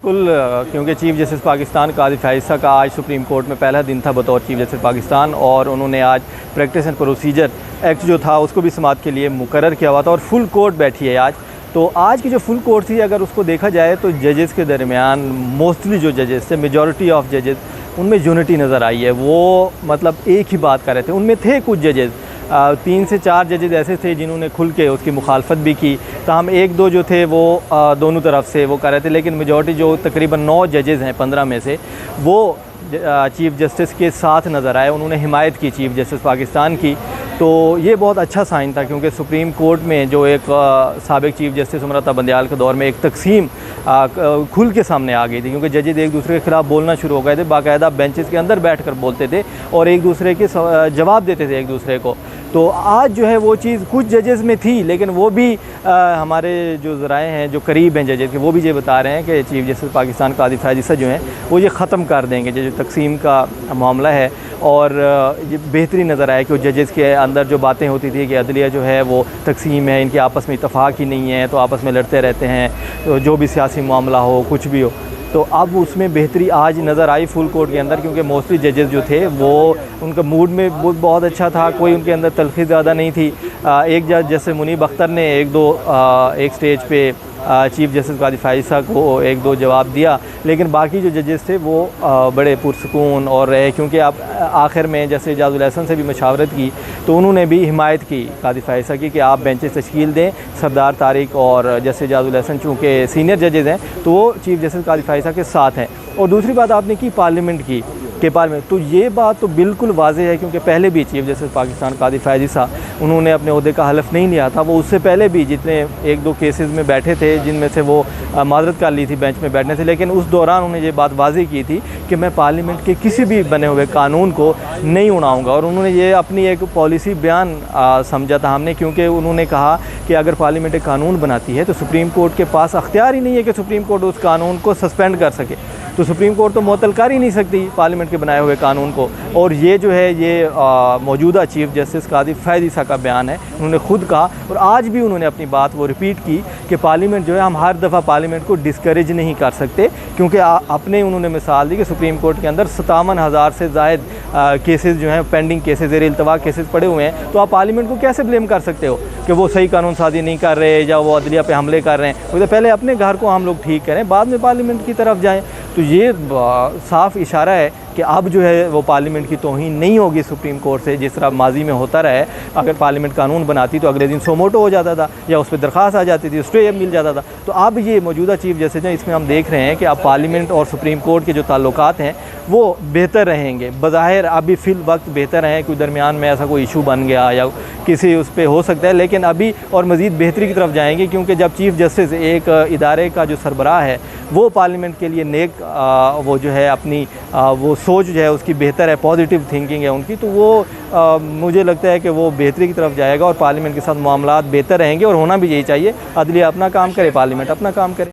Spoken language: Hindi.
कुल क्योंकि चीफ़ जस्टिस पाकिस्तान कादिर फाइज़ का आज सुप्रीम कोर्ट में पहला दिन था बतौर चीफ़ जस्टिस पाकिस्तान, और उन्होंने आज प्रैक्टिस एंड प्रोसीजर एक्ट जो था उसको भी समाअत के लिए मुकर्रर किया हुआ था और फुल कोर्ट बैठी है आज। तो आज की जो फुल कोर्ट थी, अगर उसको देखा जाए तो जजेस के दरमियान मोस्टली जो जजेस थे, मेजॉरिटी ऑफ जजेस, उनमें यूनिटी नज़र आई है। वो मतलब एक ही बात कर रहे थे। उनमें थे कुछ जजेस, 3 से 4 जजेस ऐसे थे जिन्होंने खुल के उसकी मुखालफत भी की, ताहम 1-2 जो थे वो दोनों तरफ से वो कर रहे थे, लेकिन मेजॉरिटी जो तकरीबन 9 जजेस हैं 15 में से, वो चीफ़ जस्टिस के साथ नज़र आए। उन्होंने हिमायत की चीफ़ जस्टिस पाकिस्तान की। तो ये बहुत अच्छा साइन था, क्योंकि सुप्रीम कोर्ट में जो एक साबिक चीफ़ जस्टिस उमर बंदयाल के दौर में एक तकसीम खुल के सामने आ गई थी, क्योंकि जजेस एक दूसरे के ख़िलाफ़ बोलना शुरू हो गए थे। बाकायदा बेंचेस के अंदर बैठ कर बोलते थे और एक दूसरे के जवाब देते थे एक दूसरे को। तो आज जो है वो चीज़ कुछ जजेस में थी, लेकिन वो भी हमारे जो ज़राए हैं जो करीब हैं जजेस के, वो भी ये बता रहे हैं कि चीफ़ जस्टिस पाकिस्तान कादिर फाइज़ जो हैं वो ये ख़त्म कर देंगे जो तकसीम का मामला है। और ये बेहतरी नज़र आया कि जजेस के अंदर जो बातें होती थी कि अदलिया जो है वो तकसीम है, इनके आपस में इत्तफ़ाक़ ही नहीं है, तो आपस में लड़ते रहते हैं, तो जो भी सियासी मामला हो कुछ भी हो, तो अब उसमें बेहतरी आज नज़र आई फुल कोर्ट के अंदर। क्योंकि मोस्टली जजेस जो थे वो उनका मूड में बहुत अच्छा था, कोई उनके अंदर तलखी ज़्यादा नहीं थी। एक जज जैसे मुनीब अख्तर ने एक स्टेज पे चीफ़ जस्टिस कादिर फाइज़ को 1-2 जवाब दिया, लेकिन बाकी जो जजेस थे वो बड़े पुरसकून और रहे। क्योंकि आप आखिर में जैसे एजाज़ुल एहसन से भी मशावरत की, तो उन्होंने भी हिमायत की कादिर फाइज़ की कि आप बेंचेस तश्कील दें। सरदार तारिक और जैसे एजाज़ुल एहसन चूँकि सीनियर जजेस हैं, तो वो चीफ़ जस्टिस कादिर फाइज़ के साथ हैं। और दूसरी बात आपने की पार्लियामेंट की के पार्लियामेंट, तो ये बात तो बिल्कुल वाज़ेह है, क्योंकि पहले भी चीफ़ जस्टिस पाकिस्तान कादिर फाइज़ उन्होंने अपने ओहदे का हलफ नहीं लिया था। वो उससे पहले भी जितने 1-2 केसेस में बैठे थे, जिनमें से वो माजरत कर ली थी बेंच में बैठने से, लेकिन उस दौरान उन्होंने ये बात वाज़ेह की थी कि मैं पार्लियामेंट के किसी भी बने हुए कानून को नहीं उड़ाऊँगा। और उन्होंने ये अपनी एक पॉलिसी बयान समझा था हमने, क्योंकि उन्होंने कहा कि अगर पार्लियामेंट एक कानून बनाती है तो सुप्रीम कोर्ट के पास अख्तियार ही नहीं है कि सुप्रीम कोर्ट उस कानून को सस्पेंड कर सके। तो सुप्रीम कोर्ट तो मुअत्तल कर ही नहीं सकती पार्लियामेंट के बनाए हुए कानून को। और ये जो है ये मौजूदा चीफ़ जस्टिस कादिर फाइज़ का बयान है। उन्होंने खुद कहा और आज भी उन्होंने अपनी बात वो रिपीट की कि पार्लियामेंट जो है, हम हर दफ़ा पार्लियामेंट को डिस्करेज नहीं कर सकते, क्योंकि अपने उन्होंने मिसाल दी कि सुप्रीम कोर्ट के अंदर 57,000 से ज़ायद केसेस जो हैं, पेंडिंग केसेस, ज़ेर इल्तवा केसेस पड़े हुए हैं। तो आप पार्लियामेंट को कैसे ब्लेम कर सकते हो कि वो सही कानून साजी नहीं कर रहे या वो अदलिया पे हमले कर रहे हैं? वो तो पहले अपने घर को हम लोग ठीक करें, बाद में पार्लियामेंट की तरफ जाएँ। तो ये साफ़ इशारा है कि अब जो है वो पार्लियामेंट की तौहीन नहीं होगी सुप्रीम कोर्ट से, जिस तरह माजी में होता रहा है। अगर पार्लियामेंट कानून बनाती तो अगले दिन सोमोटो हो जाता था या उस पर दरख्वास्त आ जाती थी, स्टे मिल जाता था। तो अब ये मौजूदा चीफ़ जस्टिस हैं, इसमें हम देख रहे हैं कि अब पार्लियामेंट और सुप्रीम कोर्ट के जो ताल्लुकात हैं वो बेहतर रहेंगे। बज़ाहिर अभी फ़िल वक्त बेहतर हैं, कोई दरमियान में ऐसा कोई इशू बन गया या किसी उस पर हो सकता है, लेकिन अभी और मज़ीद बेहतरी की तरफ जाएंगे। क्योंकि जब चीफ़ जस्टिस एक इदारे का जो सरबराह है वो पार्लियामेंट के लिए नेक वो जो है अपनी वो सोच जो है उसकी बेहतर है, पॉजिटिव थिंकिंग है उनकी, तो वो मुझे लगता है कि वो बेहतरी की तरफ जाएगा और पार्लियामेंट के साथ मामलात बेहतर रहेंगे। और होना भी यही चाहिए, अदलिया अपना काम करे, पार्लियामेंट अपना काम करे।